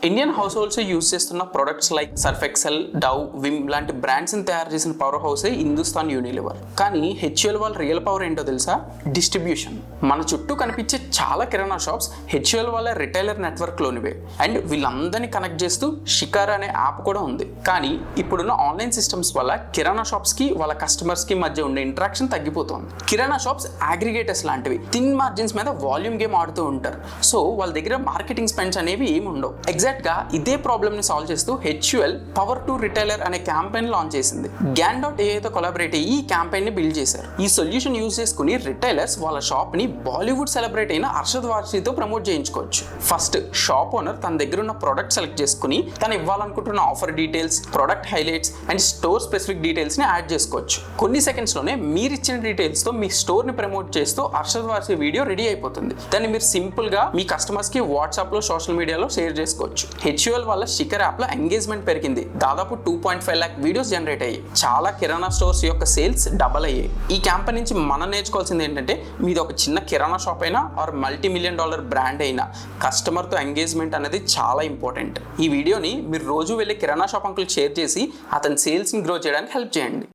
Indian house holds use చేస్తున్న products like Surf Excel, Dove, Vim లాంటి బ్రాండ్స్ని తయారు చేసిన పవర్ హౌసే హిందుస్థాన్ యూనిలివర్. కానీ హెచ్యుఎల్ వాళ్ళ రియల్ పవర్ ఏంటో తెలుసా? డిస్ట్రిబ్యూషన్. మన చుట్టూ కనిపించే చాలా కిరాణా షాప్స్ హెచ్యుఎల్ వాళ్ళ రిటైలర్ నెట్వర్క్లోనివే. అండ్ వీళ్ళందరినీ కనెక్ట్ చేస్తూ షికార్ అనే యాప్ కూడా ఉంది. కానీ ఇప్పుడున్న ఆన్లైన్ సిస్టమ్స్ వల్ల కిరాణా షాప్స్కి వాళ్ళ కస్టమర్స్కి మధ్య ఉండే ఇంటరాక్షన్ తగ్గిపోతుంది. కిరాణా షాప్స్ అగ్రిగేటర్స్ లాంటివి, థిన్ మార్జిన్స్ మీద వాల్యూమ్ గేమ్ ఆడుతూ ఉంటారు. సో వాళ్ళ దగ్గర మార్కెటింగ్ స్పెండ్స్ అనేవి ఏమి ఉండవు. ఎగ్జాక్ట్గా ఇదే ప్రాబ్లమ్ని సాల్వ్ చేస్తూ హెచ్యుఎల్ పవర్ టు రిటైలర్ అనే క్యాంపెయిన్ లాంచ్ చేసింది. GAN.AI కొలాబరేట్ అయ్యి ఈ క్యాంపెయిన్ని బిల్డ్ చేశారు. ఈ సొల్యూషన్ యూజ్ చేసుకుని రిటైలర్స్ వాళ్ళ షాప్ని బాలీవుడ్ సెలబ్రేట్ అయిన అర్షద్ వార్సీతో ప్రమోట్ చేయించుకోవచ్చు. ఫస్ట్ షాప్ ఓనర్ తన దగ్గర ఉన్న ప్రోడక్ట్ సెలెక్ట్ చేసుకుని తను ఇవ్వాలనుకుంటున్న offer details, product highlights and store specific డీటెయిల్స్ని యాడ్ చేసుకోవచ్చు. కొన్ని సెకండ్స్లోనే మీరు ఇచ్చిన డీటెయిల్స్తో మీ స్టోర్ని ప్రమోట్ చేస్తూ అర్షద్ వార్సీ వీడియో రెడీ అయిపోతుంది. దాన్ని మీరు సింపుల్గా మీ కస్టమర్స్కి వాట్సాప్లో, సోషల్ మీడియాలో షేర్ చేసుకోవచ్చు. హెచ్యుఎల్ వల్ల షికర్ యాప్లో ఎంగేజ్మెంట్ పెరిగింది. దాదాపు 2.5 lakh వీడియోస్ జనరేట్ అయ్యాయి. చాలా కిరాణా స్టోర్స్ యొక్క సేల్స్ డబల్ అయ్యాయి. ఈ క్యాంపెయిన్ నుంచి మనం నేర్చుకోవాల్సింది ఏంటంటే, మీది ఒక చిన్న కిరాణా షాప్ అయినా ఆర్ $multi-million బ్రాండ్ అయినా కస్టమర్తో ఎంగేజ్మెంట్ అనేది చాలా ఇంపార్టెంట్. ఈ వీడియోని మీరు రోజు వెళ్ళి కిరాణా షాప్ అంకుల్ షేర్ చేసి అతని సేల్స్ని గ్రో చేయడానికి హెల్ప్ చేయండి.